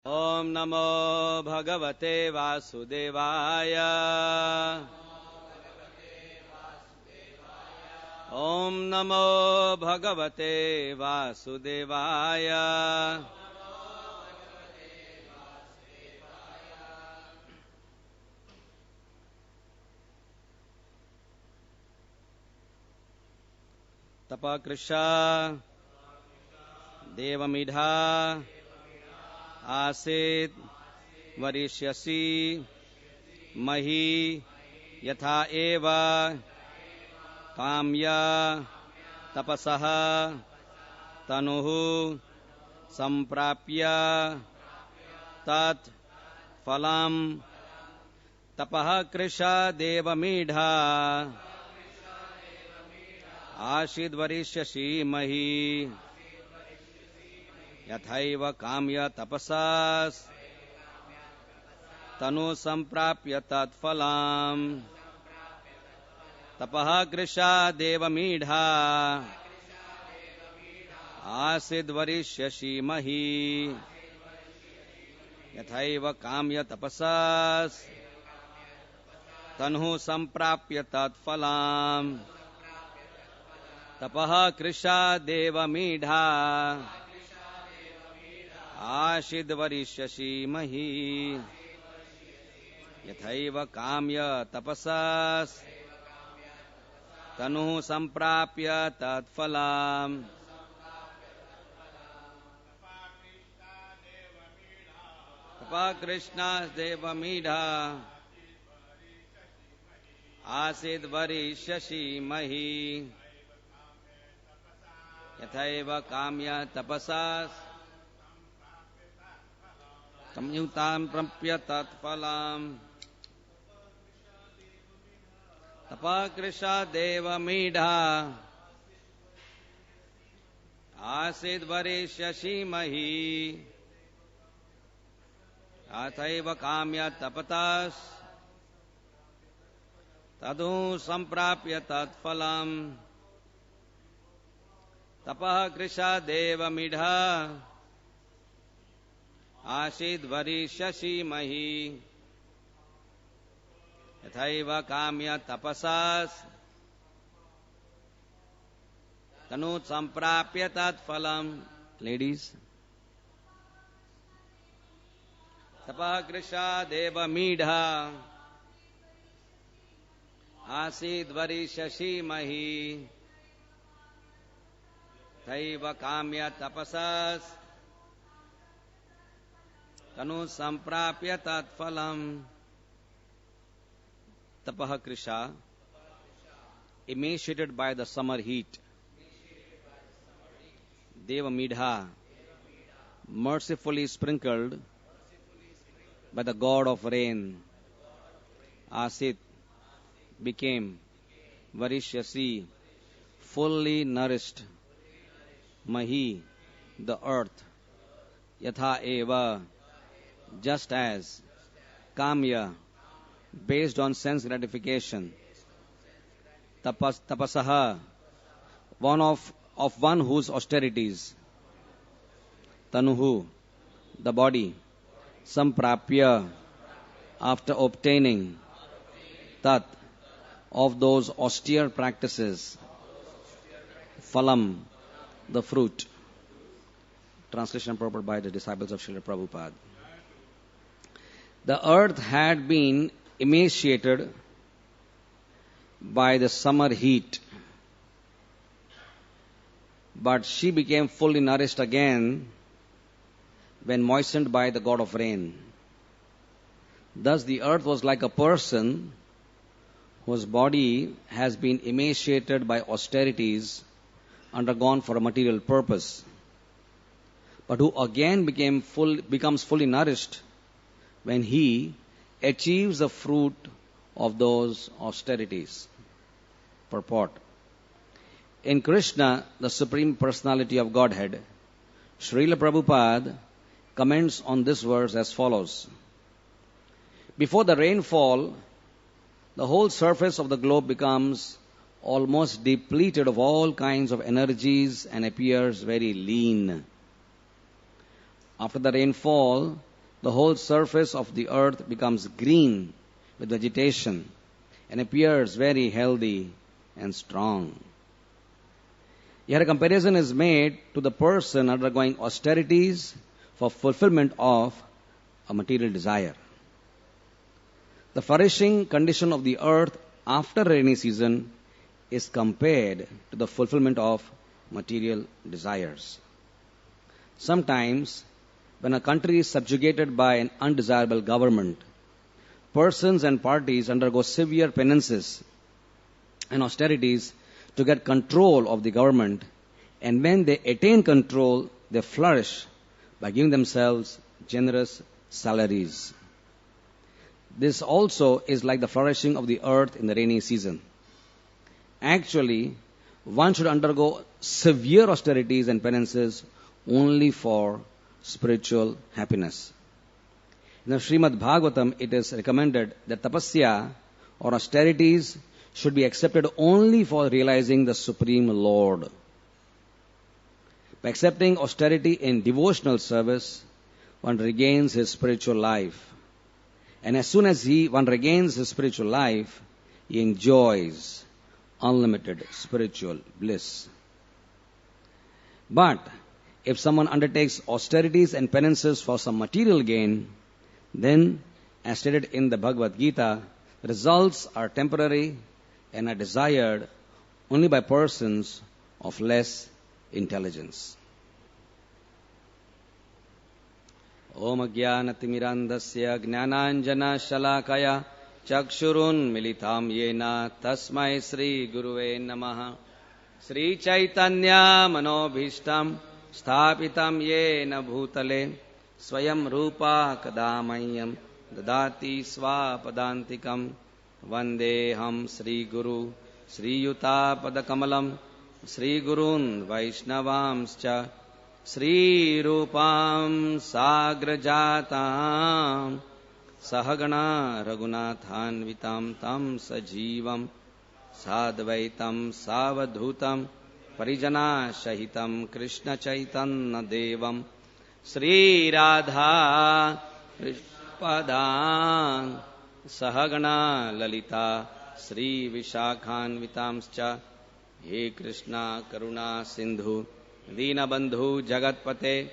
Om Namo Bhagavate Vasudevaya. Om Namo Bhagavate Vasudevaya. Tapakrisha Devamidha Asit Varishyasi Mahi Yatha Eva Kamya Tapasaha Tanuhu Samprapya Tat Phalam Tapaha Krisha Devamidha Ashid Varishyasi Mahi Yathaiva Kamya Tapasas Tanu Samprapya Tat Phalam Tapaha Krisha Devamidha Asid Varishyasi Mahi Yathaiva Kamya Tapasas Tanu Samprapya Tat Phalam Tapaha Krisha Devamidha Ashid Varishyasi Mahi Yathaiva Kamya Tapasas Tanu Samprapya Tat Phalam Tapa Krishna Devamidha Asid Varishyasi Mahi Yathaiva Kamya Tapasas Tamyutam Prampya Tat Phalam Tapa Krishna Devamidha Asid Varishyasi Mahi Yathaiva Kamya Tapatas Tadu Samprapya Tat Phalam Tapaha Krishna Devamidha Ashid Varishyasi Mahi Yathaiva Kamya Tapasas Tanu Samprapya Tat Phalam. Ladies. Tapaha Krishna Devamidha Asid Varishyasi Mahi Yathaiva Kamya Tapasas Tanu Samprapya Tat Phalam. Tapaha Krisha, emaciated by the summer heat. Devamidha, mercifully sprinkled by the god of rain. Asit, became. Varishyasi, fully nourished. Mahi, the earth. Yatha eva, just as. Kamya, based on sense gratification. Tapasaha, one of one whose austerities. Tanuhu, the body. Samprapya, after obtaining. Tat, of those austere practices. Phalam, the fruit. Translation proper by the disciples of Srila Prabhupada. The earth had been emaciated by the summer heat, but she became fully nourished again when moistened by the god of rain. Thus the earth was like a person whose body has been emaciated by austerities undergone for a material purpose, but who again becomes fully nourished when he achieves the fruit of those austerities. Purport. In Krishna, the Supreme Personality of Godhead, Srila Prabhupada comments on this verse as follows. Before the rainfall, the whole surface of the globe becomes almost depleted of all kinds of energies and appears very lean. After the rainfall, the whole surface of the earth becomes green with vegetation and appears very healthy and strong. Here a comparison is made to the person undergoing austerities for fulfillment of a material desire. The flourishing condition of the earth after rainy season is compared to the fulfillment of material desires. Sometimes, when a country is subjugated by an undesirable government, persons and parties undergo severe penances and austerities to get control of the government, and when they attain control, they flourish by giving themselves generous salaries. This also is like the flourishing of the earth in the rainy season. Actually, one should undergo severe austerities and penances only for spiritual happiness. In the Srimad Bhagavatam, it is recommended that tapasya or austerities should be accepted only for realizing the Supreme Lord. By accepting austerity in devotional service, one regains his spiritual life. And as soon as one regains his spiritual life, he enjoys unlimited spiritual bliss. But if someone undertakes austerities and penances for some material gain, then, as stated in the Bhagavad Gita, the results are temporary and are desired only by persons of less intelligence. Om Ajnanatirmirandasya Jnananjana Shalakaya Chakshurun Militam Yena Tasmai Sri Guruve Namaha Sri Chaitanya Manobhishtam Sthapitam Yena Bhutale Swayam Rupa Kadamayam Dadati Swapadantikam Vandeham Sri Guru Sri Yuta Padakamalam Sri Gurun Vaishnavamscha Sri Rupam Sagrajatam Sahagana Raghunathanvitam Tam Sajivam Sadvaitam Savadhutam Parijana Shahitam Krishna Chaitanya Devam Sri Radha Padam Sahagana Lalita Sri Vishakhanvitamscha He Krishna Karuna Sindhu Deenabandhu Jagatpate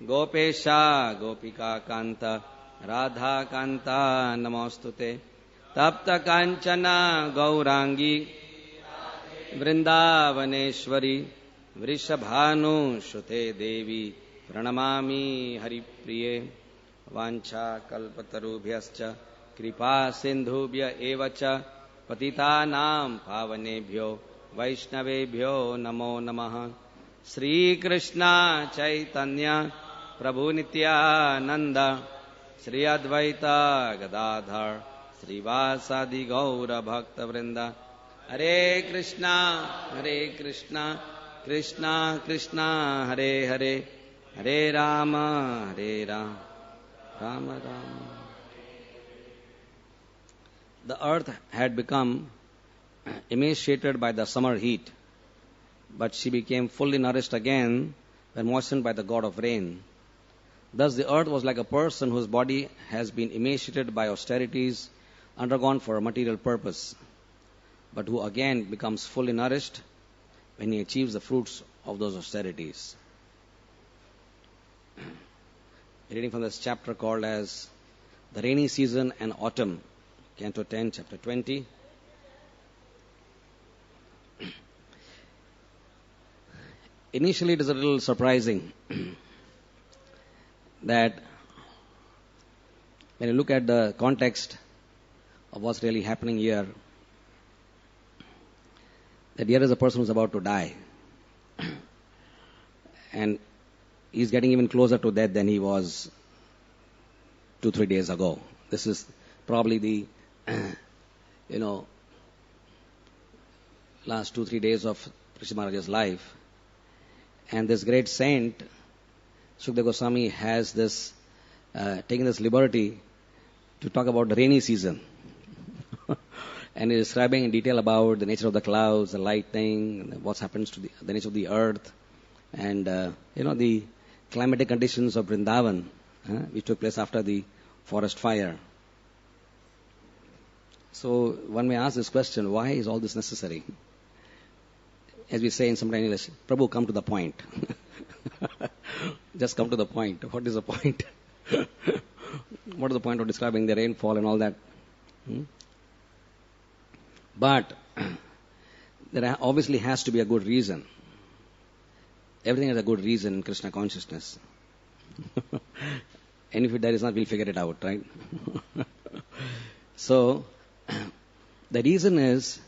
Gopesha Gopika Kanta Radha Kanta Namostute Tapta Kanchana Gaurangi Vrindavaneshwari Vrishabhanu Shute Devi Pranamami Haripriye Vancha Kalpatarubhyascha Kripa Sindhubhya Evacha Patitanam Pavanebhyo Vaishnavebhyo Namo Namaha Sri Krishna Chaitanya Prabhu Nityananda Sri Advaita Gadadhar Sri Vasadi Gaura Bhakta Vrinda Hare Krishna Krishna Krishna Hare Hare Hare Rama Rama Rama. The earth had become emaciated by the summer heat, but she became fully nourished again when moistened by the god of rain. Thus the earth was like a person whose body has been emaciated by austerities undergone for a material purpose, but who again becomes fully nourished when he achieves the fruits of those austerities. Reading from this chapter called as The Rainy Season and Autumn, Canto 10, Chapter 20. Initially it is a little surprising that when you look at the context of what's really happening here, that here is a person who's about to die. And he's getting even closer to death than he was 2-3 days ago. This is probably the, last 2-3 days of Krishna Maharaj's life. And this great saint, Sukadeva Goswami, has this, taken this liberty to talk about the rainy season. And he's describing in detail about the nature of the clouds, the lightning, what happens to the nature of the earth, and, the climatic conditions of Vrindavan. which took place after the forest fire. So one may ask this question, why is all this necessary? As we say in some English, Prabhu, come to the point. Just come to the point. What is the point? What is the point of describing the rainfall and all that? But there obviously has to be a good reason. Everything has a good reason in Krishna consciousness. And if there is not, we'll figure it out, right? So, the reason is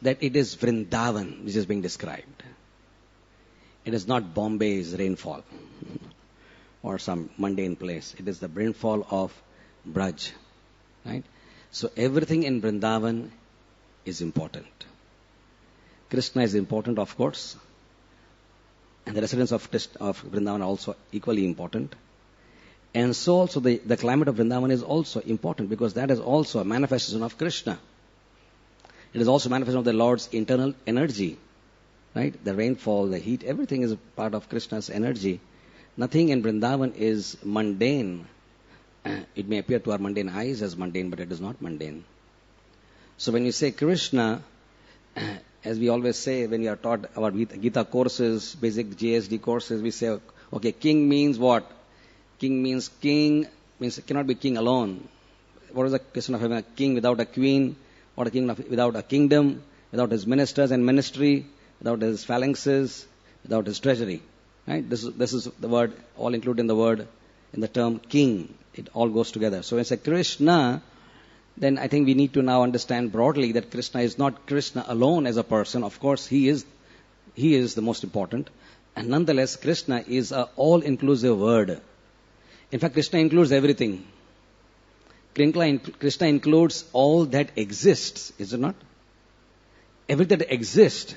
that it is Vrindavan which is being described. It is not Bombay's rainfall or some mundane place. It is the rainfall of Braj, right? So everything in Vrindavan is important. Krishna is important, of course, and the residents of Vrindavan are also equally important. And so also the climate of Vrindavan is also important, because that is also a manifestation of Krishna. It is also a manifestation of the Lord's internal energy, right? The rainfall, the heat, everything is a part of Krishna's energy. Nothing in Vrindavan is mundane. It may appear to our mundane eyes as mundane, but it is not mundane. So when you say Krishna, as we always say when we are taught our Gita courses, basic JSD courses, we say, okay, king means what? King means it cannot be king alone. What is the question of having a king without a queen, or a king without a kingdom, without his ministers and ministry, without his phalanxes, without his treasury? Right? This is the word, all included in the word, in the term king. It all goes together. So when I say Krishna, then I think we need to now understand broadly that Krishna is not Krishna alone as a person. Of course, he is the most important. And nonetheless, Krishna is an all-inclusive word. In fact, Krishna includes everything. Krishna includes all that exists, is it not? Everything that exists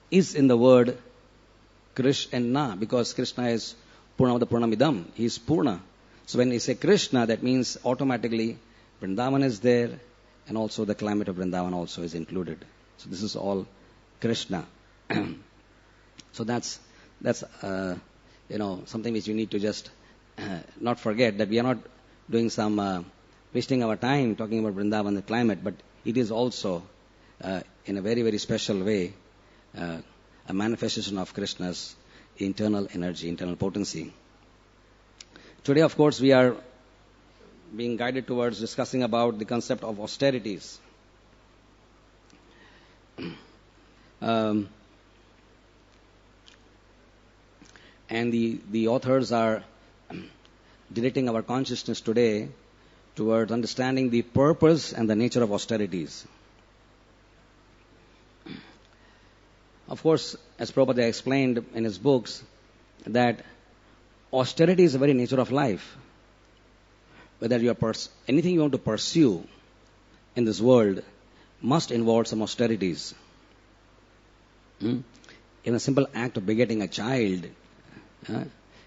is in the word Krishna, because Krishna is Purnamada Purnamidam. He is Purna. So when we say Krishna, that means automatically Vrindavan is there, and also the climate of Vrindavan also is included. So this is all Krishna. So that's something which you need to just not forget, that we are not doing some wasting our time talking about Vrindavan, the climate, but it is also in a very, very special way a manifestation of Krishna's internal energy, internal potency. Today, of course, we are being guided towards discussing about the concept of austerities. And the authors are directing our consciousness today towards understanding the purpose and the nature of austerities. Of course, as Prabhupada explained in his books, that austerity is the very nature of life. Whether you are anything you want to pursue in this world must involve some austerities. In a simple act of begetting a child,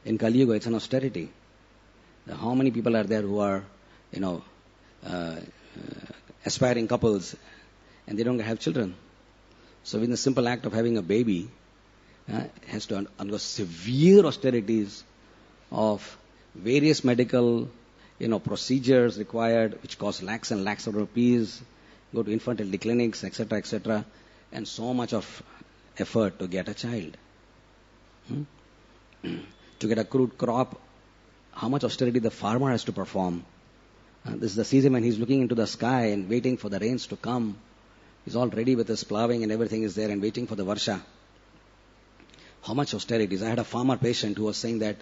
in Kali Yuga, it's an austerity. How many people are there who are, aspiring couples, and they don't have children? So in the simple act of having a baby, has to undergo severe austerities of various medical, procedures required, which cost lakhs and lakhs of rupees, go to infertility clinics, etc., and so much of effort to get a child. To get a crude crop, how much austerity the farmer has to perform. This is the season when he's looking into the sky and waiting for the rains to come. He's all ready with his plowing and everything is there and waiting for the Varsha. How much austerities. I had a farmer patient who was saying that,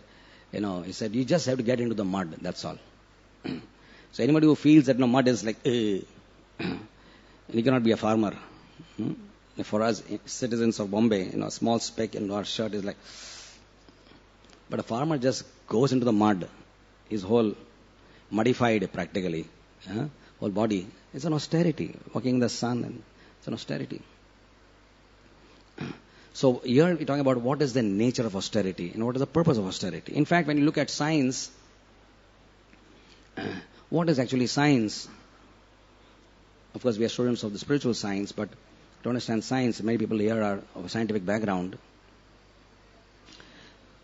he said, you just have to get into the mud, that's all. So anybody who feels that mud is like, he cannot be a farmer. For us, citizens of Bombay, a small speck in our shirt is like, but a farmer just goes into the mud, his whole muddified practically, whole body. It's an austerity, walking in the sun, and it's an austerity. So here we're talking about what is the nature of austerity and what is the purpose of austerity. In fact, when you look at science, what is actually science? Of course, we are students of the spiritual science, but to understand science, many people here are of a scientific background.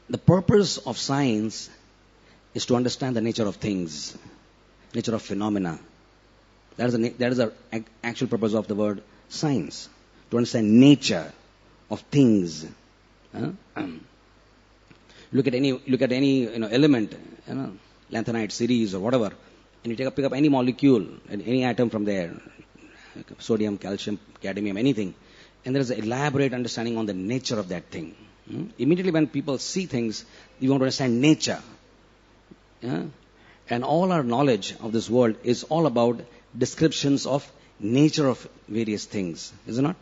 The purpose of science is to understand the nature of things, nature of phenomena. That is the actual purpose of the word science. To understand nature of things. Look at any element, lanthanide series or whatever, and you pick up any molecule, any atom from there, sodium, calcium, cadmium, anything, and there is an elaborate understanding on the nature of that thing. Immediately when people see things, you want to understand nature. And all our knowledge of this world is all about descriptions of nature of various things, is it not?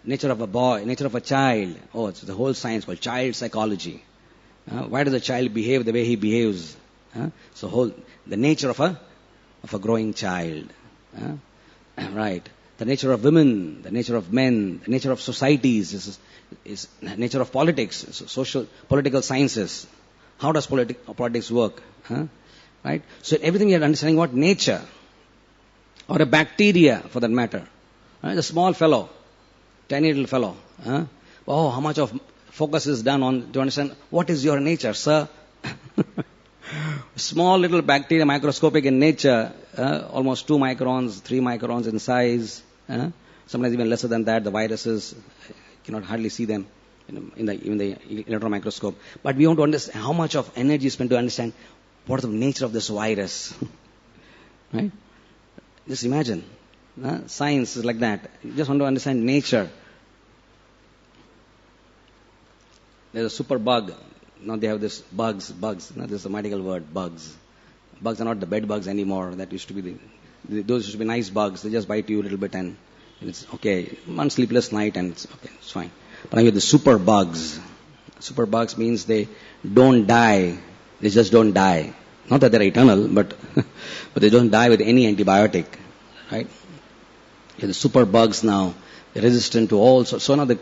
Nature of a boy, nature of a child. Oh, it's the whole science called child psychology. Why does a child behave the way he behaves? The nature of a growing child. Right. The nature of women, the nature of men, the nature of societies is nature of politics, social, political sciences. How does politics work? Right? So everything you are understanding what nature, or a bacteria for that matter. Right? A small fellow, tiny little fellow. Oh, how much of focus is done to understand what is your nature, sir? Small little bacteria, microscopic in nature, almost 2 microns, 3 microns in size. Sometimes even lesser than that. The viruses, you cannot hardly see them in the electron microscope. But we want to understand how much of energy is spent to understand what is the nature of this virus. Right? Just imagine. Science is like that. You just want to understand nature. There's a super bug. Now they have this bugs. This is a medical word, bugs. Bugs are not the bed bugs anymore. That used to be those used to be nice bugs. They just bite you a little bit and it's okay. One sleepless night and it's okay. It's fine. But now you have the super bugs. Super bugs means they don't die. They just don't die. Not that they're eternal, but they don't die with any antibiotic. Right? You have the super bugs now. They're resistant to all sorts. So now the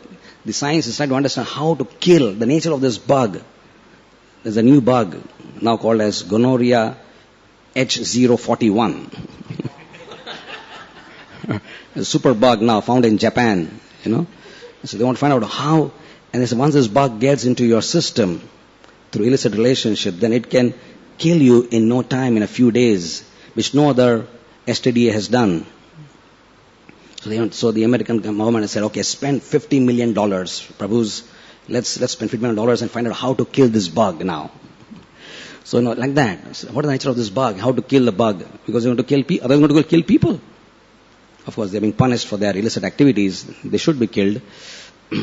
science is trying to understand how to kill the nature of this bug. There's a new bug now called as gonorrhea H041. A super bug now found in Japan, So they want to find out how, and they say once this bug gets into your system through illicit relationship, then it can kill you in no time, in a few days, which no other STD has done. So the American government has said, okay, spend $50 million. Prabhus, let's spend $50 million and find out how to kill this bug now. So like that. So what is the nature of this bug? How to kill the bug? Because they want to kill people. Others want to kill people. Of course, they're being punished for their illicit activities. They should be killed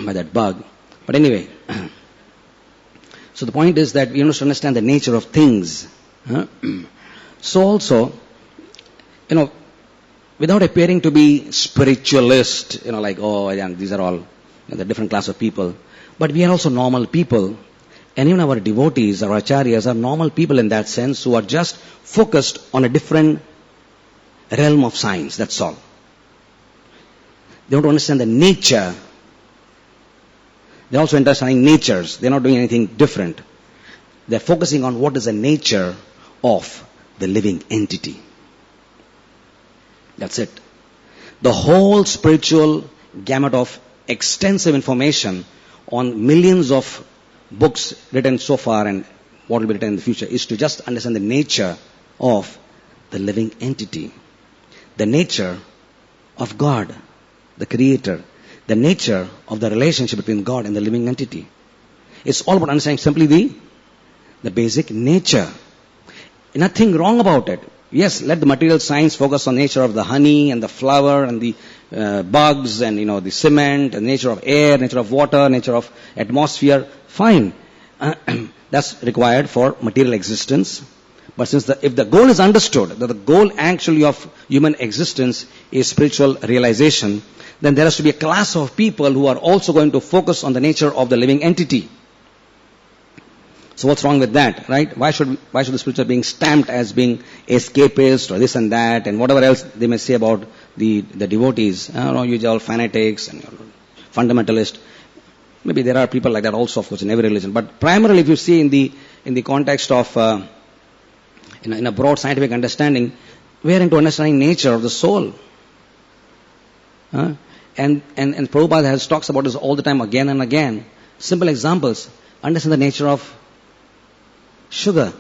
by that bug. But anyway, so the point is that we must understand the nature of things. So also, without appearing to be spiritualist, these are all the different class of people. But we are also normal people. And even our devotees, our acharyas are normal people in that sense who are just focused on a different realm of science. That's all. They want to understand the nature. They're also understanding natures. They're not doing anything different. They're focusing on what is the nature of the living entity. That's it. The whole spiritual gamut of extensive information on millions of books written so far and what will be written in the future is to just understand the nature of the living entity. The nature of God, the Creator. The nature of the relationship between God and the living entity. It's all about understanding simply the basic nature. Nothing wrong about it. Yes, let the material science focus on nature of the honey and the flower and the bugs and the cement and nature of air, nature of water, nature of atmosphere. Fine. That's required for material existence. But if the goal is understood, that the goal actually of human existence is spiritual realization, then there has to be a class of people who are also going to focus on the nature of the living entity. So what's wrong with that, right? Why should the spiritual being stamped as being escapist or this and that and whatever else they may say about the devotees? You're all fanatics and fundamentalists. Maybe there are people like that also, of course, in every religion. But primarily, if you see in the context of in a broad scientific understanding, we are into understanding nature of the soul. And Prabhupada talks about this all the time, again and again. Simple examples. Understand the nature of Sugar.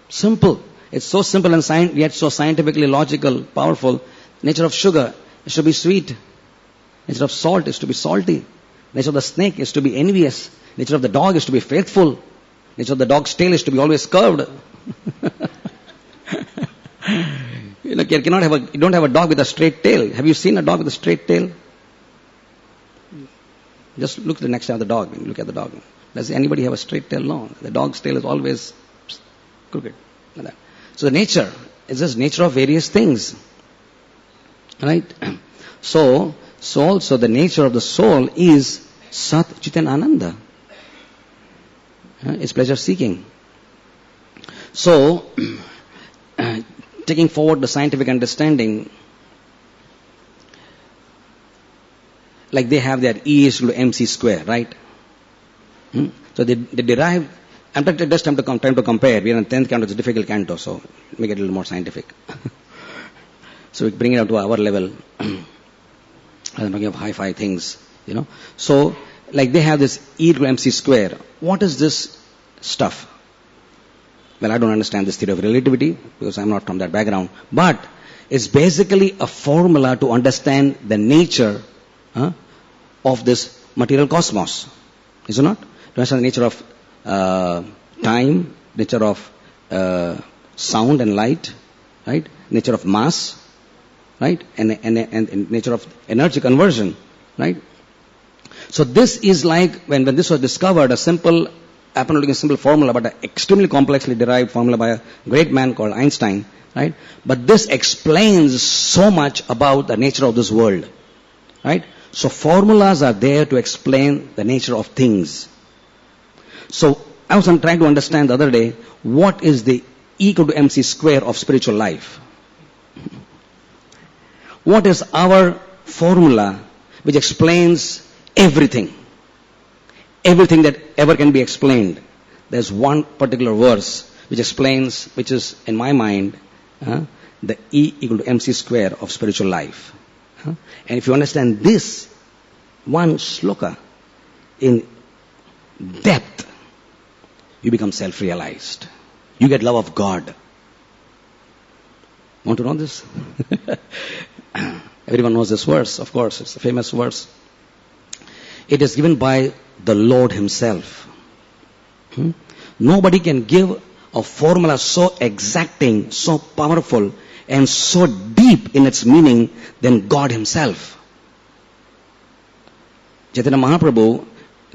Simple. It's so simple and yet so scientifically logical, powerful. Nature of sugar is to be sweet. Nature of salt is to be salty. Nature of the snake is to be envious. Nature of the dog is to be faithful. Nature of the dog's tail is to be always curved. You don't have a dog with a straight tail. Have you seen a dog with a straight tail? Just look at the next to the dog and look at the dog. Does anybody have a straight tail? No. The dog's tail is always crooked. Like that. So the nature is just nature of various things. Right? So also the nature of the soul is Sat Chit and Ananda. It's pleasure seeking. So, taking forward the scientific understanding, like they have their E is equal to MC square, right? So they derive, I'm just time to compare. We are in 10th canto, it's a difficult canto, so make it a little more scientific. So we bring it up to our level. I'm talking of high-fi things, So, like they have this E equal to MC square. What is this stuff? Well, I don't understand this theory of relativity because I'm not from that background. But it's basically a formula to understand the nature of this material cosmos. Is it not? To understand the nature of time, nature of sound and light, right? Nature of mass, right? And nature of energy conversion, right? So this is like when this was discovered, a simple formula, but an extremely complexly derived formula by a great man called Einstein, right? But this explains so much about the nature of this world, right? So formulas are there to explain the nature of things. So I was trying to understand the other day, what is the E equal to MC square of spiritual life? What is our formula which explains everything? Everything that ever can be explained. There's one particular verse which explains, which is in my mind, the E equal to MC square of spiritual life. And if you understand this one shloka in depth, you become self-realized. You get love of God. Want to know this? Everyone knows this verse, of course. It's a famous verse. It is given by the Lord Himself. Nobody can give a formula so exacting, so powerful, and so deep in its meaning than God Himself. Chaitanya Mahaprabhu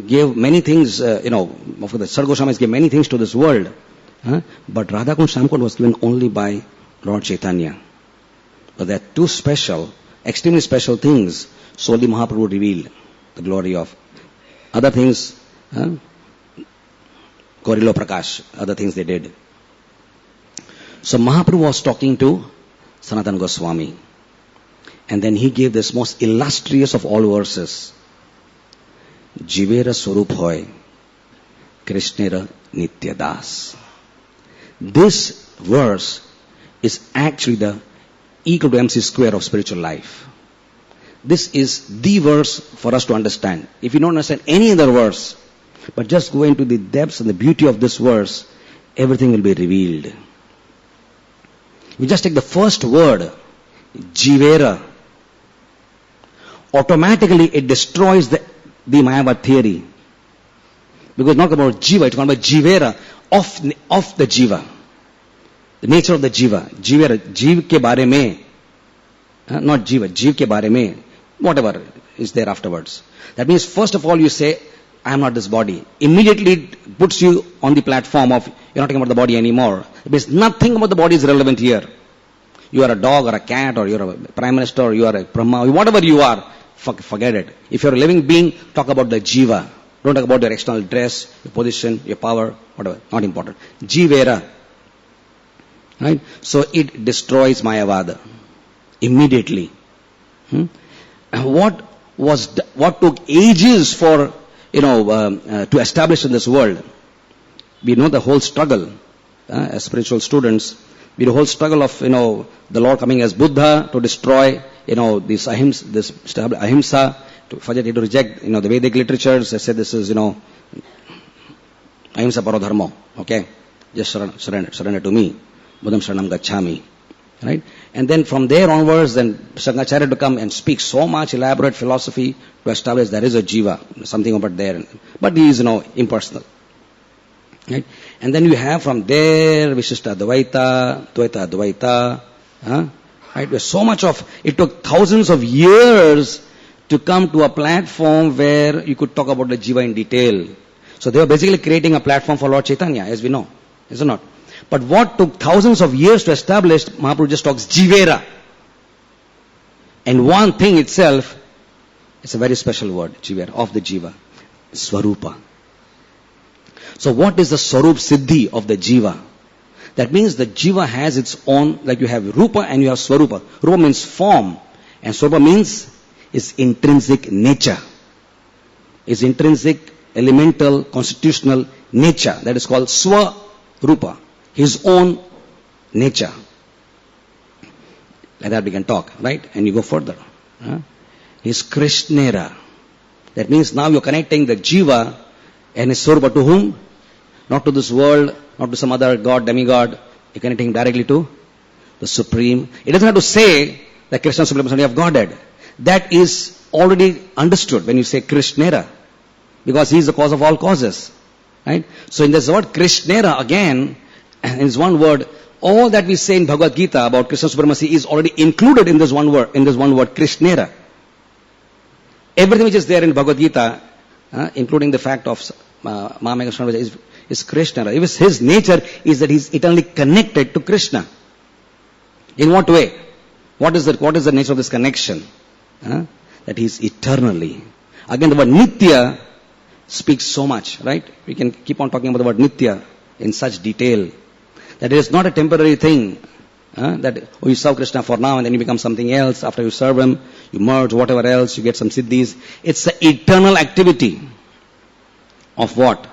gave many things, of course the Sar Goswamis gave many things to this world. But Radhakund Shamkund was given only by Lord Chaitanya. But there are two special, extremely special things solely Mahaprabhu revealed. The glory of other things, Gorilo Prakash, other things they did. So Mahaprabhu was talking to Sanatana Goswami. And then he gave this most illustrious of all verses. Jivera Swarup Hoy, Krishnera Nitya Das. This verse is actually the equal to MC square of spiritual life. This is the verse for us to understand. If you don't understand any other verse, but just go into the depths and the beauty of this verse, everything will be revealed. You just take the first word, Jivera. Automatically it destroys the Mayavad theory. Because it's not about Jiva, it's about Jivera, of the Jiva. The nature of the Jiva. Jivera, Jiv ke bare mein. Not Jiva, Jiv ke bare mein. Whatever is there afterwards. That means first of all you say, I am not this body. Immediately it puts you on the platform of, you're not talking about the body anymore. It means nothing about the body is relevant here. You are a dog or a cat or you're a prime minister or you are a Brahma, whatever you are, forget it. If you're a living being, talk about the Jiva. Don't talk about your external dress, your position, your power, whatever. Not important. Jivera. Right? So it destroys Mayavada. Immediately. What took ages for, to establish in this world? We know the whole struggle, as spiritual students. We know the whole struggle of, the Lord coming as Buddha to destroy, this ahimsa, to reject, the Vedic literatures. They said this is, ahimsa parodharma. Okay. just surrender to me. Buddham Sharanam Gacchami. Right? And then from there onwards, then Shankaracharya to come and speak so much elaborate philosophy to establish there is a jiva, something about there. But he is, impersonal. Right? And then you have from there Vishishta Advaita, Dvaita Advaita. Right? There's so much of, it took thousands of years to come to a platform where you could talk about the jiva in detail. So they were basically creating a platform for Lord Chaitanya, as we know. Is it not? But what took thousands of years to establish, Mahaprabhu just talks jivera. And one thing itself, it's a very special word, jivera, of the jiva. Swarupa. So what is the Swarup Siddhi of the jiva? That means the jiva has its own, like you have Rupa and you have Swarupa. Rupa means form. And Swarupa means its intrinsic nature. Its intrinsic, elemental, constitutional nature. That is called Swarupa. His own nature. Like that we can talk, right? And you go further. His Krishnera. That means now you're connecting the jiva and his Swarupa to whom? Not to this world, not to some other god, demigod. You're connecting directly to the Supreme. It doesn't have to say that Krishna is Supreme Personality of Godhead. That is already understood when you say Krishnera. Because he is the cause of all causes. Right? So in this word Krishnera again, in this one word, all that we say in Bhagavad Gita about Krishna supremacy is already included in this one word, Krishnera. Everything which is there in Bhagavad Gita, including the fact of Mahamega Krishna is Krishnera. His nature is that he is eternally connected to Krishna. In what way? What is the nature of this connection? That he is eternally. Again, the word Nitya speaks so much, right? We can keep on talking about the word Nitya in such detail. That it is not a temporary thing. That you serve Krishna for now and then you become something else. After you serve him, you merge, whatever else, you get some siddhis. It's the eternal activity of what?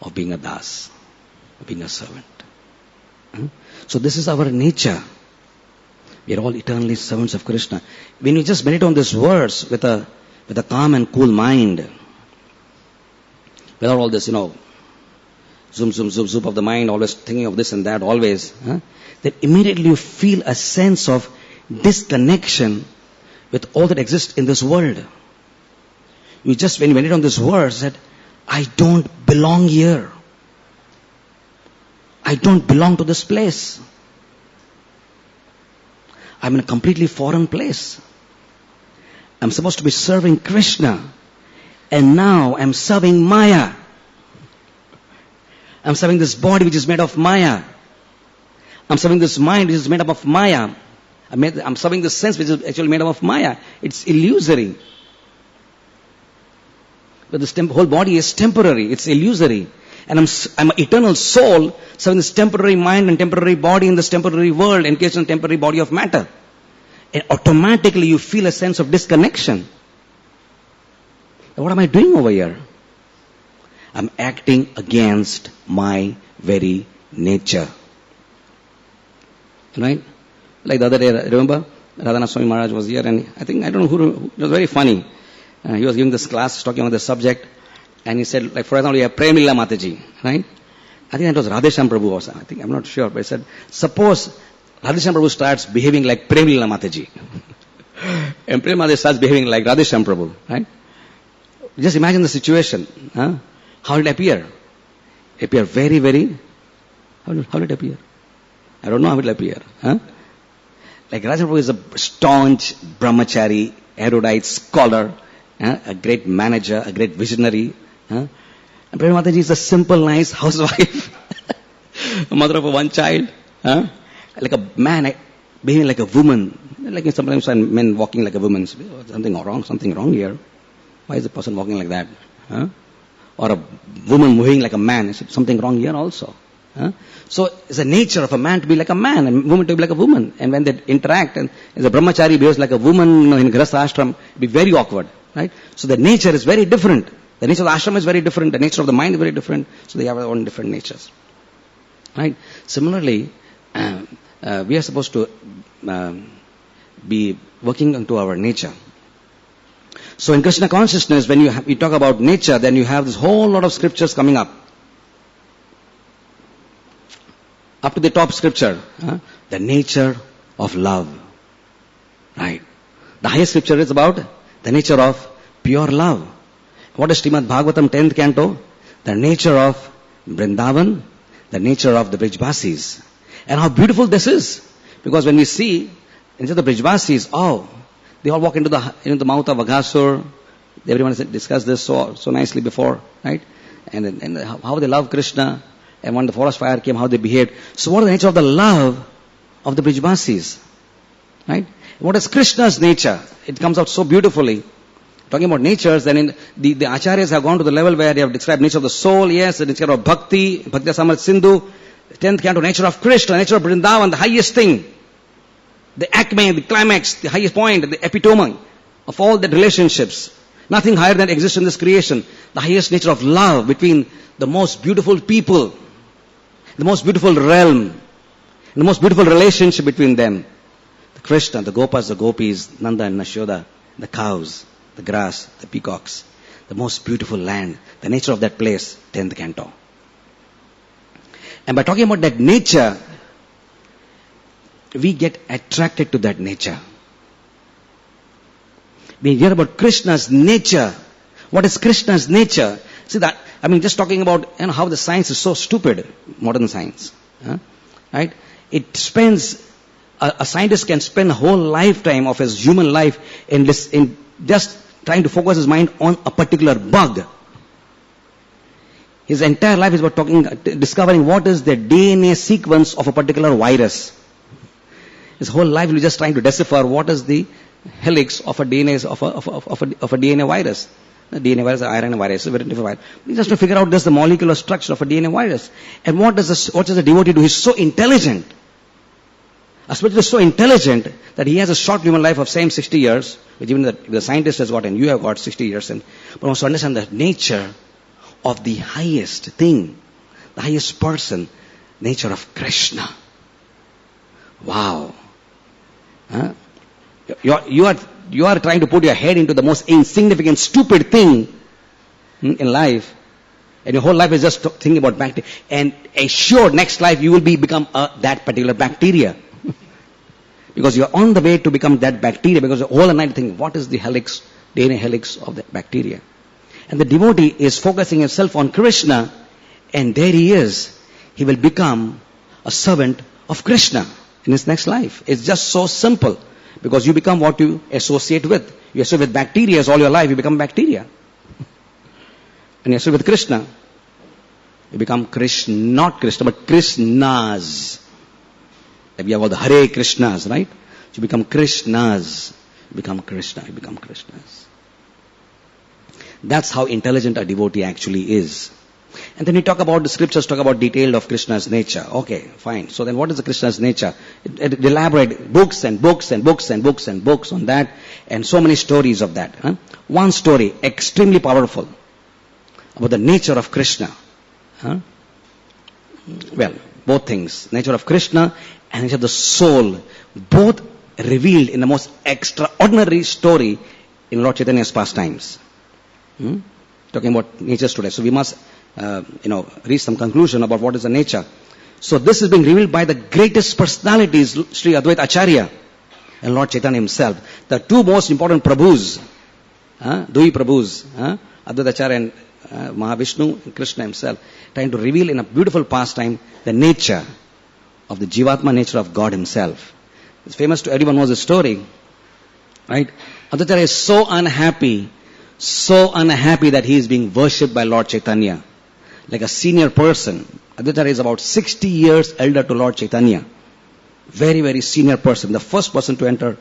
Of being a das, of being a servant. So this is our nature. We are all eternally servants of Krishna. When you just meditate on this verse with a calm and cool mind, without all this, zoom of the mind, always thinking of this and that, always, then immediately you feel a sense of disconnection with all that exists in this world. You just, when you meditate on this verse, that I don't belong here. I don't belong to this place. I'm in a completely foreign place. I'm supposed to be serving Krishna. And now I'm serving Maya. I'm serving this body which is made of Maya. I'm serving this mind which is made up of Maya. I'm serving this sense which is actually made up of Maya. It's illusory. But this whole body is temporary. It's illusory. And I'm an eternal soul serving this temporary mind and temporary body in this temporary world, encased in a temporary body of matter. And automatically you feel a sense of disconnection. What am I doing over here? I'm acting against my very nature. Right? Like the other day, remember? Radhanath Swami Maharaj was here and I don't know who, it was very funny. He was giving this class, talking about the subject, and he said, like for example, you have Premila Mataji, right? I think that was Radhesham Prabhu or something. I'm not sure, but he said, suppose Radhesham Prabhu starts behaving like Premila Mataji. And Premila Mataji starts behaving like Radhesham Prabhu, right? Just imagine the situation. How will it appear? Appear very, very, how will it appear? I don't know how it will appear. Like Radhesham Prabhu is a staunch brahmachari, erudite scholar, a great manager, a great visionary. And Prema Mataji is a simple, nice housewife, a mother of one child, like a man behaving like a woman. Like sometimes men walking like a woman. Something wrong here. Why is the person walking like that? Or a woman moving like a man. Is something wrong here also? So it's the nature of a man to be like a man and woman to be like a woman. And when they interact, and as a brahmachari behaves like a woman in Grihastha ashram, it'll be very awkward. Right? So the nature is very different. The nature of the ashram is very different. The nature of the mind is very different. So they have their own different natures. Right? Similarly, we are supposed to be working into our nature. So in Krishna Consciousness, when you talk about nature, then you have this whole lot of scriptures coming up. up to the top scripture. The nature of love. Right. The highest scripture is about the nature of pure love. What is Srimad Bhagavatam 10th canto? The nature of Vrindavan, the nature of the Brijvasis. And how beautiful this is. Because when we see, instead of the Brijvasis, they all walk into the mouth of Aghasur. Everyone has discussed this so nicely before, right? And how they love Krishna. And when the forest fire came, how they behaved. So what is the nature of the love of the Brijvasis? Right? What is Krishna's nature? It comes out so beautifully. Talking about natures, then in the acharyas have gone to the level where they have described nature of the soul, yes, the nature of bhakti, bhakti samrat sindhu, 10th canto, nature of Krishna, nature of Vrindavan, the highest thing, the acme, the climax, the highest point, the epitome of all the relationships. Nothing higher than exists in this creation. The highest nature of love between the most beautiful people, the most beautiful realm, the most beautiful relationship between them. The Krishna, the Gopas, the Gopis, Nanda and Nashoda, the cows, the grass, the peacocks, the most beautiful land, the nature of that place, 10th canto. And by talking about that nature, we get attracted to that nature. We hear about Krishna's nature. What is Krishna's nature? See that, just talking about how the science is so stupid, modern science. Right? It spends, a scientist can spend a whole lifetime of his human life in just trying to focus his mind on a particular bug. His entire life is about discovering what is the DNA sequence of a particular virus. His whole life will be just trying to decipher what is the helix of a DNA of a DNA virus. The DNA virus, the RNA virus, a very different virus. He just to figure out just the molecular structure of a DNA virus. And what does the devotee do? He's so intelligent. A spiritualist is so intelligent that he has a short human life of same 60 years, which even the scientist has got, and you have got 60 years, but wants to understand the nature of the highest thing, the highest person, nature of Krishna. Wow. You are trying to put your head into the most insignificant, stupid thing in life, and your whole life is just thinking about bacteria. And assured next life you will become that particular bacteria. Because you are on the way to become that bacteria, because all the night thinking, what is the helix, DNA helix of that bacteria? And the devotee is focusing himself on Krishna, and there he is. He will become a servant of Krishna in his next life. It's just so simple. Because you become what you associate with. You associate with bacteria all your life, you become bacteria. And you associate with Krishna, you become Krishna, not Krishna, but Krishnas. Like we have all the Hare Krishnas, right? So you become Krishnas. You become Krishna, you become Krishnas. That's how intelligent a devotee actually is. And then the scriptures talk about detailed of Krishna's nature. Okay, fine. So then what is the Krishna's nature? It elaborate books and books and books and books and books on that, and so many stories of that. One story, extremely powerful, about the nature of Krishna. Well, both things, nature of Krishna and nature of the soul, both revealed in the most extraordinary story in Lord Chaitanya's Pastimes. Talking about natures today. So we must reach some conclusion about what is the nature. So this is being revealed by the greatest personalities, Sri Advaita Acharya and Lord Chaitanya himself. The two most important Prabhus, Dui Prabhus, Advaita Acharya and Mahavishnu and Krishna himself, trying to reveal in a beautiful pastime the nature of the Jivatma, nature of God himself. It's famous to everyone knows the story, right? Advaita Acharya is so unhappy that he is being worshipped by Lord Chaitanya. Like a senior person. Advaita Acharya is about 60 years elder to Lord Chaitanya. Very, very senior person. The first person to enter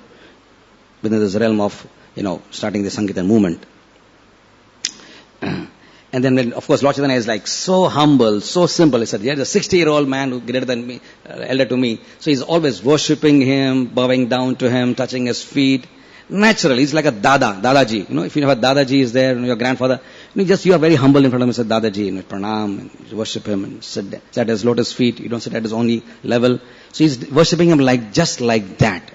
within this realm of, starting the Sankirtan movement. And then, of course, Lord Chaitanya is like so humble, so simple. He said, there's a 60-year-old man who's greater than me, elder to me. So he's always worshipping him, bowing down to him, touching his feet. Naturally, he's like a Dadaji. If you have a Dadaji is there, your grandfather, you are very humble in front of him, say Dadaji, pranam, and worship him, and sit at his lotus feet. You don't sit at his only level. So he's worshipping him just like that.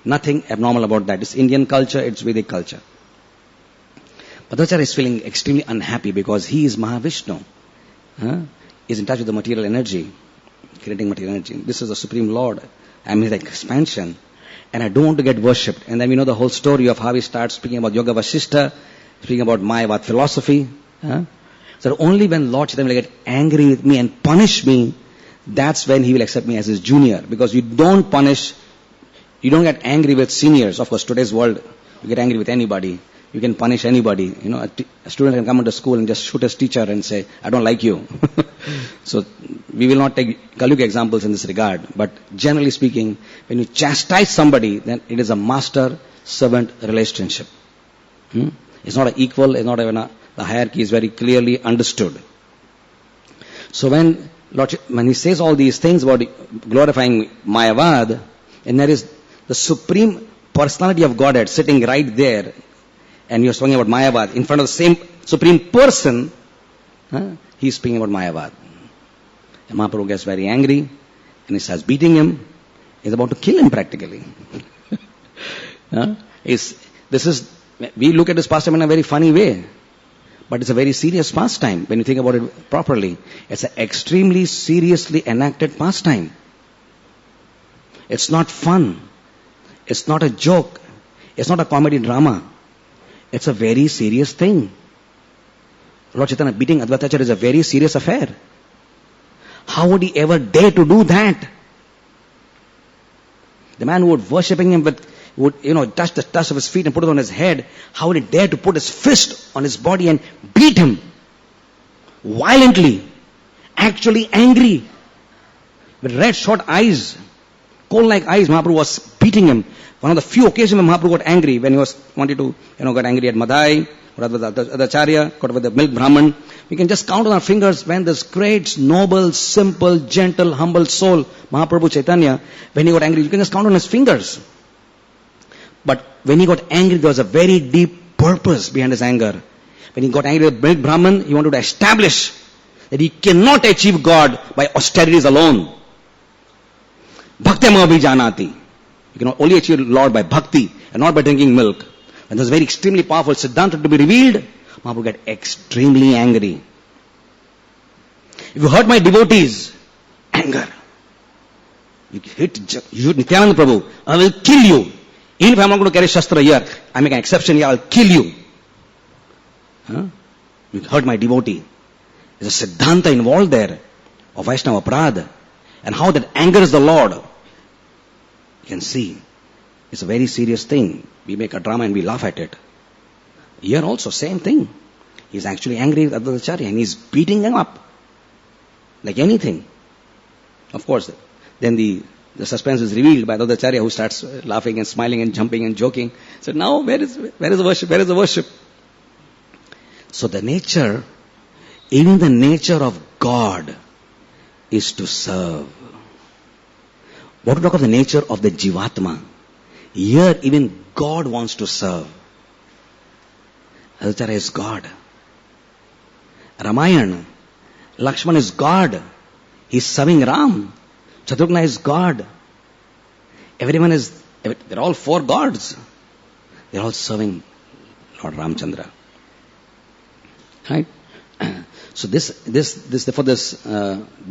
Nothing abnormal about that. It's Indian culture, it's Vedic culture. But Advaita Acharya is feeling extremely unhappy because he is Mahavishnu. He's in touch with the material energy. creating material energy. This is the Supreme Lord. I'm his expansion. And I don't want to get worshipped. And then we know the whole story of how he starts speaking about Yoga Vasishta, speaking about Mayavad philosophy. So only when Lord Chaitanya will get angry with me and punish me, that's when he will accept me as his junior. Because you don't punish, you don't get angry with seniors. Of course, today's world, you get angry with anybody. You can punish anybody. You know, a student can come into school and just shoot his teacher and say, I don't like you. So we will not take Kalyuga examples in this regard. But generally speaking, when you chastise somebody, then it is a master-servant relationship. It's not an equal, it's not even the hierarchy is very clearly understood. So when he says all these things about glorifying Mayavad, and there is the Supreme Personality of Godhead sitting right there, and you're talking about Mayavad, in front of the same Supreme Person, he's speaking about Mayavad. And Mahaprabhu gets very angry, and he starts beating him. He's about to kill him practically. We look at this pastime in a very funny way, but it's a very serious pastime when you think about it properly. It's an extremely seriously enacted pastime. It's not fun. It's not a joke. It's not a comedy drama. It's a very serious thing. Lord Chaitanya beating Advaitacharya is a very serious affair. How would he ever dare to do that? The man who would worshipping him would touch the touch of his feet and put it on his head. How would he dare to put his fist on his body and beat him? Violently. Actually angry. With red short eyes. Coal like eyes, Mahaprabhu was beating him. One of the few occasions when Mahaprabhu got angry, when he wanted to, got angry at Madai, or at the Acharya, got with the milk Brahman. We can just count on our fingers when this great, noble, simple, gentle, humble soul, Mahaprabhu Chaitanya, when he got angry, you can just count on his fingers. But when he got angry, there was a very deep purpose behind his anger. When he got angry with milk Brahman, he wanted to establish that he cannot achieve God by austerities alone. Bhakti-yoga janati. You can only achieve Lord by bhakti and not by drinking milk. When there's very extremely powerful Siddhanta to be revealed, Mahaprabhu get extremely angry. If you hurt my devotees, anger. You shoot Nityananda Prabhu, I will kill you. Even if I'm not going to carry Shastra here, I make an exception here, I'll kill you. You hurt my devotee. There's a Siddhanta involved there of Vaishnava Prad. And how that angers the Lord. You can see. It's a very serious thing. We make a drama and we laugh at it. Here also, same thing. He's actually angry with Advaitacharya and he's beating him up. Like anything. Of course, then the suspense is revealed by Advaitacharya who starts laughing and smiling and jumping and joking. So now, where is the worship? Where is the worship? So the nature, even the nature of God is to serve. What to talk of the nature of the Jivatma? Here even God wants to serve. Advaitacharya is God. Ramayana, Lakshmana is God. He's serving Ram. Shatrugna is God. They're all four gods. They're all serving Lord Ramchandra. Right? So this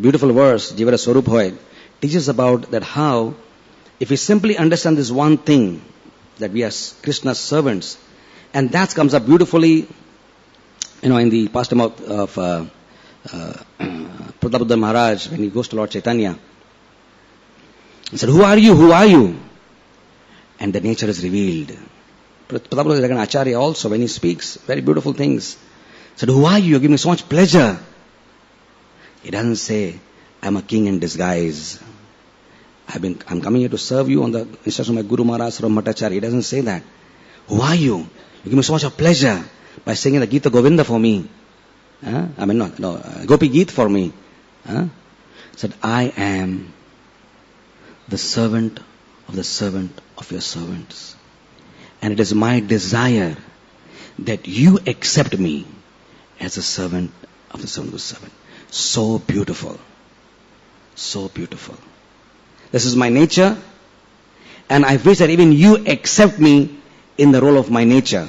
beautiful verse, Jivara Swarup Hoy, teaches about that how, if we simply understand this one thing, that we are Krishna's servants, and that comes up beautifully, in the pastime of Pratabuddha Maharaj, when he goes to Lord Chaitanya. He said, who are you? Who are you? And the nature is revealed. Pratabuddha is like an Acharya also, when he speaks, very beautiful things. He said, who are you? You give me so much pleasure. He doesn't say, I'm a king in disguise. I'm coming here to serve you on the instruction of my Guru Maharaj from Bhattacharya. He doesn't say that. Who are you? You give me so much of pleasure by singing the Gita Govinda for me. Gopi Geet for me. He said, I am the servant of your servants. And it is my desire that you accept me as a servant of the servant of the servant. So beautiful. So beautiful. This is my nature, and I wish that even you accept me in the role of my nature.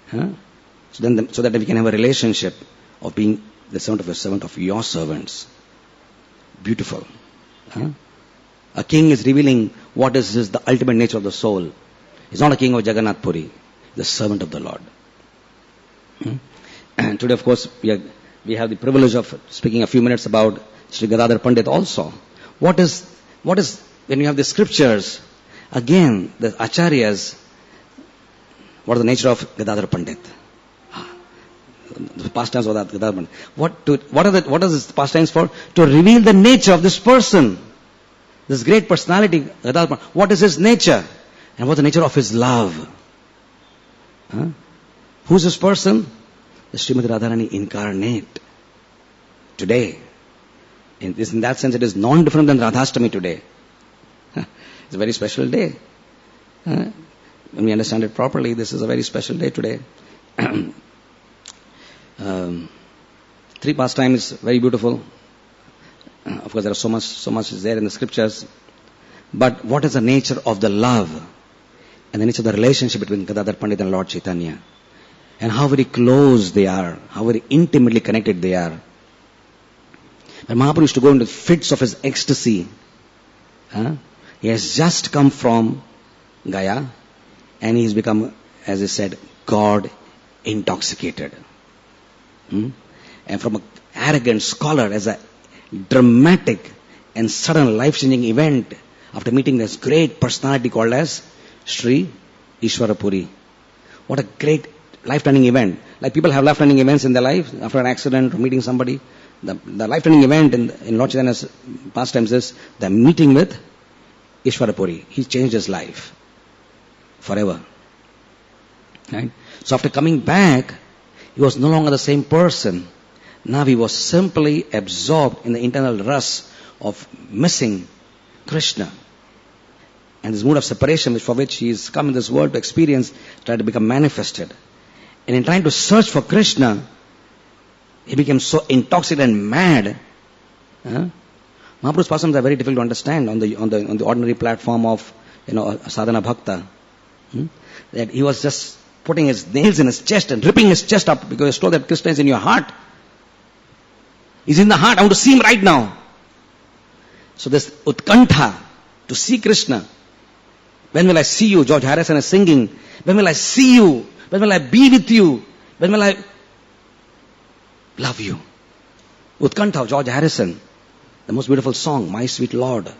So that we can have a relationship of being the servant of your servant of your servants. Beautiful. Huh? A king is revealing what is the ultimate nature of the soul. He's not a king of Jagannath Puri. The servant of the Lord. And today, of course, we have the privilege of speaking a few minutes about Sri Gadadhar Pandit also. What is, when you have the scriptures, again, the acharyas, what is the nature of Gadadhar Pandit? The pastimes of that Gadadhar Pandit. What are the pastimes for? To reveal the nature of this person. This great personality, Gadadhar Pandit. What is his nature? And what's the nature of his love? Huh? Who's this person? The Srimati Radharani incarnate. Today. In that sense, it is non-different than Radhastami today. It's a very special day. When we understand it properly, this is a very special day today. Three pastimes, very beautiful. Of course, there are so much is there in the scriptures. But what is the nature of the love and the nature of the relationship between Gadadhar Pandit and Lord Chaitanya? And how very close they are, how very intimately connected they are. When Mahaprabhu used to go into fits of his ecstasy, he has just come from Gaya and he's become, as he said, God intoxicated. And from an arrogant scholar, as a dramatic and sudden life-changing event, after meeting this great personality called as Sri Ishwarapuri. What a great life-turning event. Like people have life-turning events in their life, after an accident or meeting somebody. The life-turning event in Lord Chaitanya's pastimes is the meeting with Ishwarapuri. He changed his life forever. Right? So after coming back, he was no longer the same person. Now he was simply absorbed in the internal rust of missing Krishna. And this mood of separation, for which he has come in this world to experience, tried to become manifested. And in trying to search for Krishna, he became so intoxicated and mad. Mahaprabhu's pastimes are very difficult to understand on the ordinary platform of a sadhana bhakta. That he was just putting his nails in his chest and ripping his chest up because he was told that Krishna is in your heart. He's in the heart. I want to see him right now. So this utkantha to see Krishna. When will I see you? George Harrison is singing. When will I see you? When will I be with you? When will I love you? Utkantha of George Harrison. The most beautiful song, My Sweet Lord.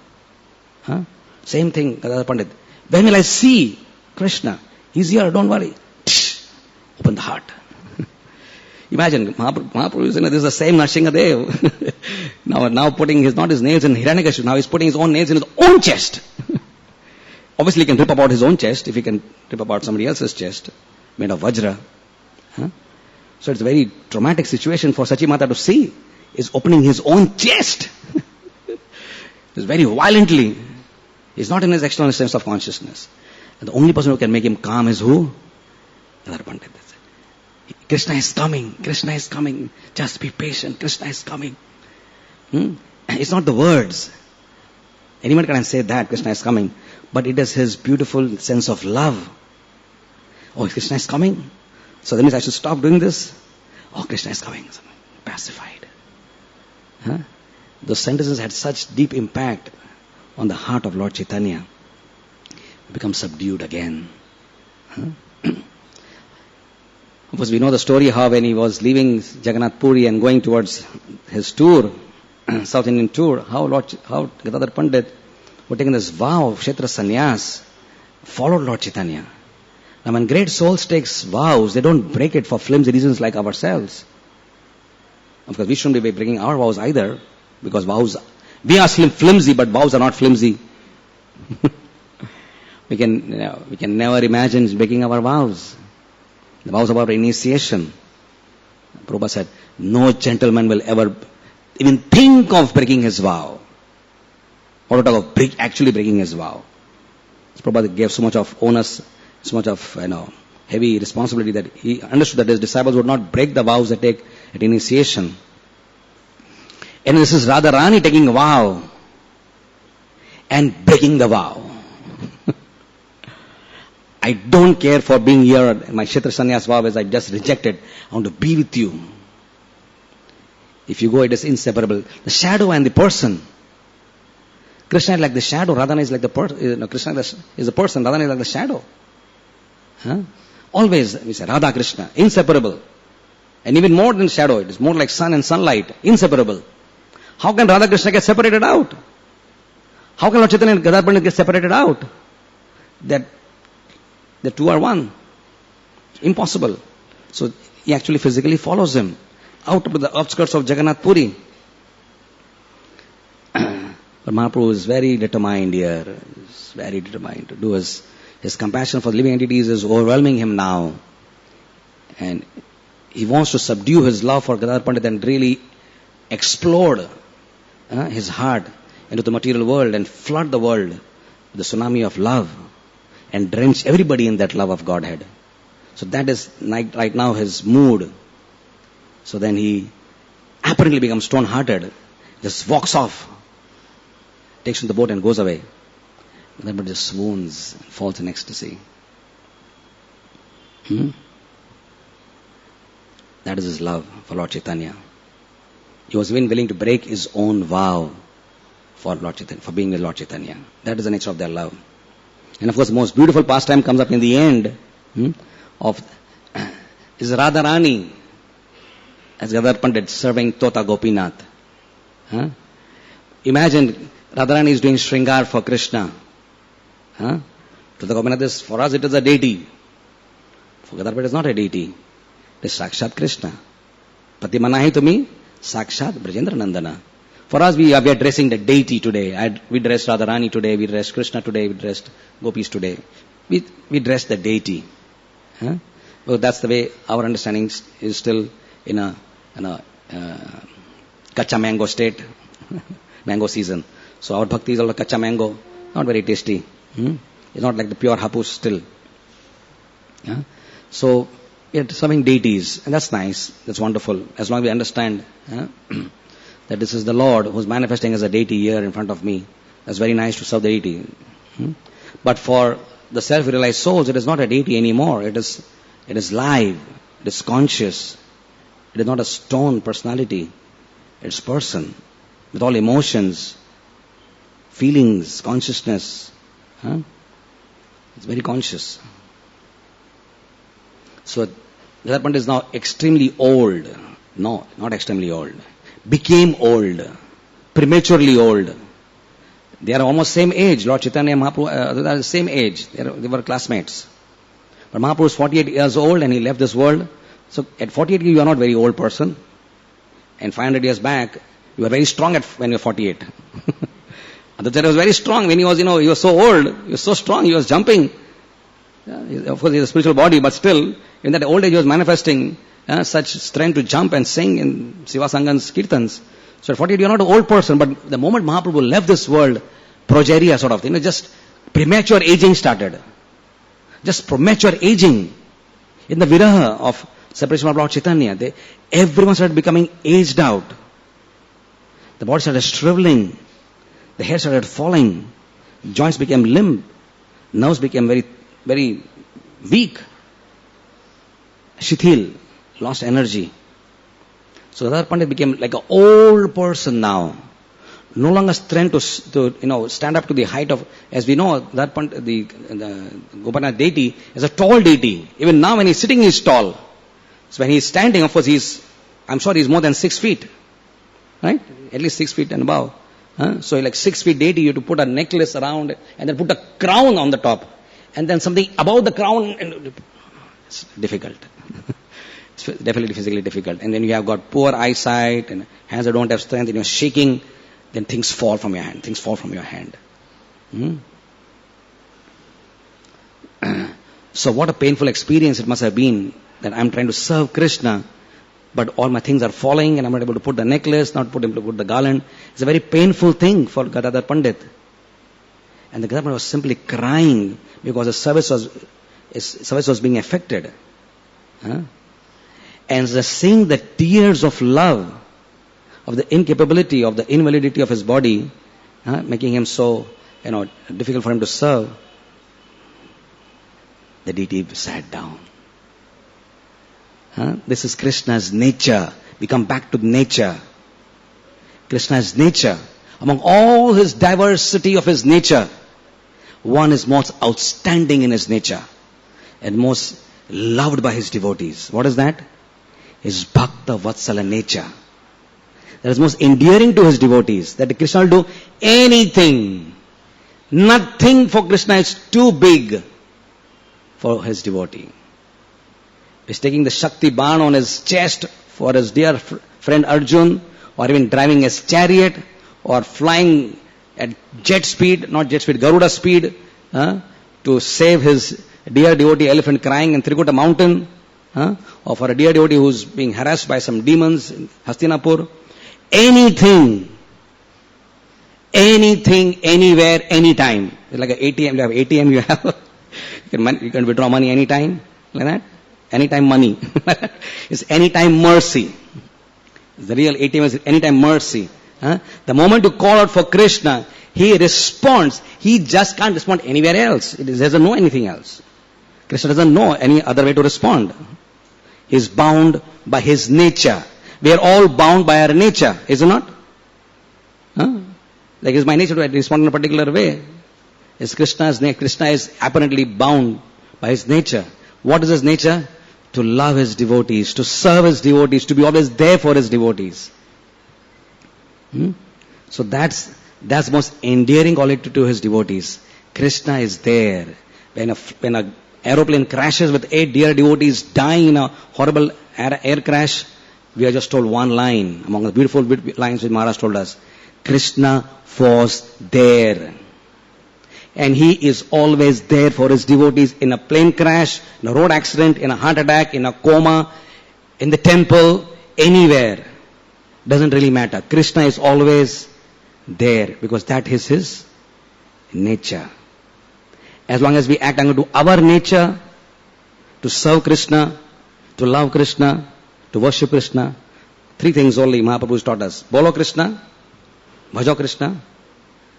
Same thing, Gadadhar Pandit. When will I see Krishna? He's here, don't worry. Open the heart. Imagine, Mahaprabhu, this is the same Nrsingadev. now putting not his nails in Hiranyakashipu, now he's putting his own nails in his own chest. Obviously he can rip apart his own chest if he can rip apart somebody else's chest, made of Vajra. So it's a very traumatic situation for Sachi Mata to see. He's opening his own chest. It's very violently. He's not in his external sense of consciousness. And the only person who can make him calm is who? Gadadhar Pandit. Krishna is coming. Krishna is coming. Just be patient. Krishna is coming. It's not the words. Anyone can say that, Krishna is coming. But it is his beautiful sense of love. Oh, Krishna is coming. So that means I should stop doing this. Oh, Krishna is coming. Pacified. Those sentences had such deep impact on the heart of Lord Chaitanya. Become subdued again. Of course, we know the story how when he was leaving Jagannath Puri and going towards his tour, South Indian tour, how Gadadhar Pandit were taking this vow of Kshetra Sannyas, followed Lord Chaitanya. Now when great souls take vows, they don't break it for flimsy reasons like ourselves. Of course, we shouldn't be breaking our vows either, because vows, we are flimsy, but vows are not flimsy. We can never imagine breaking our vows. The vows of our initiation. Prabhupada said, no gentleman will ever even think of breaking his vow. Or talk of actually breaking his vow. Prabhupada gave so much of onus, so much of heavy responsibility that he understood that his disciples would not break the vows they take at initiation. And this is Radharani taking a vow and breaking the vow. I don't care for being here. My Kshetra Sannyas vow is I just rejected. I want to be with you. If you go, it is inseparable. The shadow and the person. Krishna is like the shadow, Radhana is like the person. Krishna is the person, Radhana is like the shadow. Always, we say, Radha Krishna, inseparable. And even more than shadow, it is more like sun and sunlight, inseparable. How can Radha Krishna get separated out? How can Lord Chaitanya and Gadadhar Pandit get separated out? That the two are one. Impossible. So he actually physically follows him out to the outskirts of Jagannath Puri. But Mahaprabhu is very determined here. He's very determined to do his compassion for the living entities is overwhelming him now. And he wants to subdue his love for Gadadhar Pandit and really explode his heart into the material world and flood the world with the tsunami of love and drench everybody in that love of Godhead. So that is right now his mood. So then he apparently becomes stone-hearted, just walks off, takes in the boat and goes away. Gadadhar Pandit just swoons and falls in ecstasy. That is his love for Lord Chaitanya. He was even willing to break his own vow for Lord Chaitanya, for being with Lord Chaitanya. That is the nature of their love. And of course, the most beautiful pastime comes up in the end of is Radharani as Gadadhar Pandit serving Tota Gopinath. Imagine Radharani is doing Shringar for Krishna. Tota Gopinath is, for us it is a deity. For Gadadhar Pandit is not a deity. It is Sakshat Krishna. Pati manahi tumi Sakshat Brajendra Nandana. For us, we are dressing the deity today. We dressed Radharani today, we dressed Krishna today, we dressed Gopis today. We dress the deity. Well, that's the way our understanding is still in a kacha mango state, mango season. So our bhakti is all a kacha mango, not very tasty. It's not like the pure hapus still. So we are serving deities, and that's nice, that's wonderful, as long as we understand that this is the Lord who is manifesting as a deity here in front of me. That's very nice to serve the deity. But for the self-realized souls, it is not a deity anymore. It is live, it is conscious. It is not a stone personality. It's person with all emotions, feelings, consciousness. It's very conscious. So Gadadhar Pandit is now extremely old. No, not extremely old. Became old. Prematurely old. They are almost same age. Lord Chaitanya and Mahaprabhu they are the same age. They were classmates. But Mahaprabhu is 48 years old and he left this world. So at 48 you are not a very old person. And 500 years back, you were very strong when you were 48. Adacharya was very strong when he was, he was so old, he was so strong, he was jumping. Of course, he has a spiritual body, but still, in that old age, he was manifesting such strength to jump and sing in Siva Sangan's kirtans. So at 48, you are not an old person, but the moment Mahaprabhu left this world, progeria sort of thing, just premature aging started. Just premature aging. In the viraha of separation from Lord Chaitanya, everyone started becoming aged out. The body started shriveling. The hair started falling. Joints became limp. Nerves became very, very weak. Shithil, lost energy. So Gadadhar Pandit became like an old person now. No longer strength to stand up to the height of, as we know, that Pandit, the Gopinath deity is a tall deity. Even now when he's sitting, he's tall. So when he's standing, of course, I'm sure he's more than 6 feet. Right? At least 6 feet and above. So like 6 feet deity, you have to put a necklace around and then put a crown on the top. And then something above the crown. It's difficult. It's definitely physically difficult. And then you have got poor eyesight and hands that don't have strength and you're shaking. Then things fall from your hand. Things fall from your hand. So what a painful experience it must have been that I'm trying to serve Krishna, but all my things are falling and I'm not able to put the necklace, not able to put the garland. It's a very painful thing for Gadadhar Pandit. And the Gadadhar Pandit was simply crying because his service was being affected. And seeing the tears of love, of the incapability, of the invalidity of his body, making him so, difficult for him to serve, the deity sat down. This is Krishna's nature. We come back to nature. Krishna is nature. Among all his diversity of his nature, one is most outstanding in his nature and most loved by his devotees. What is that? His Bhakta Vatsala nature. That is most endearing to his devotees. That Krishna will do anything. Nothing for Krishna is too big for his devotee. He's taking the Shakti Ban on his chest for his dear friend Arjun, or even driving his chariot, or flying at jet speed, not jet speed, Garuda speed, to save his dear devotee elephant crying in Trikuta mountain, or for a dear devotee who's being harassed by some demons in Hastinapur. Anything, anywhere, anytime. It's like an ATM. You have ATM, you have, you can withdraw money anytime, like that. Anytime money. It's anytime mercy. The real ATM is anytime mercy. The moment you call out for Krishna, he responds. He just can't respond anywhere else. He doesn't know anything else. Krishna doesn't know any other way to respond. He is bound by his nature. We are all bound by our nature, is it not? Like it's my nature to respond in a particular way. It's Krishna's nature. Krishna is apparently bound by his nature. What is his nature? To love his devotees, to serve his devotees, to be always there for his devotees. So that's most endearing quality to his devotees. Krishna is there. When a aeroplane crashes with 8 dear devotees dying in a horrible air crash, we are just told one line among the beautiful lines which Maharaj told us. Krishna was there. And he is always there for his devotees in a plane crash, in a road accident, in a heart attack, in a coma, in the temple, anywhere. Doesn't really matter. Krishna is always there because that is his nature. As long as we act according to our nature, to serve Krishna, to love Krishna, to worship Krishna, 3 things only Mahaprabhu has taught us. Bolo Krishna, Bhajo Krishna,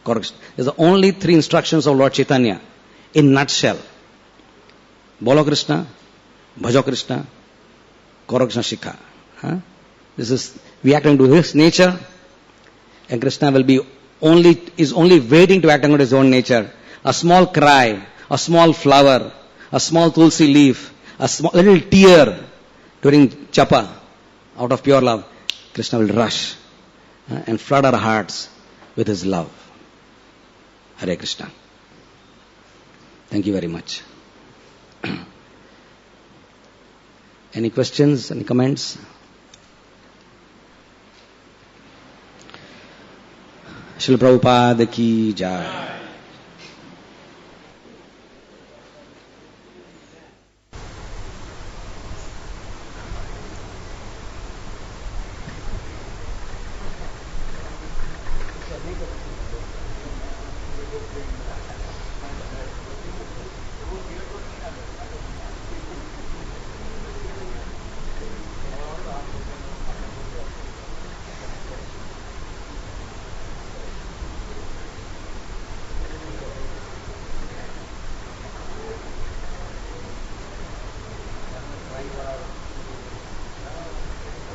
Karo Krishna. These are the only 3 instructions of Lord Chaitanya in nutshell. Bolo Krishna, Bhajo Krishna, Karo Krishna Shikha. This is, we act according to his nature, and Krishna is only waiting to act according to his own nature. A small cry, a small flower, a small tulsi leaf, a small little tear during japa, out of pure love, Krishna will rush and flood our hearts with his love. Hare Krishna. Thank you very much. Any questions, any comments? Srila Prabhupada ki jai.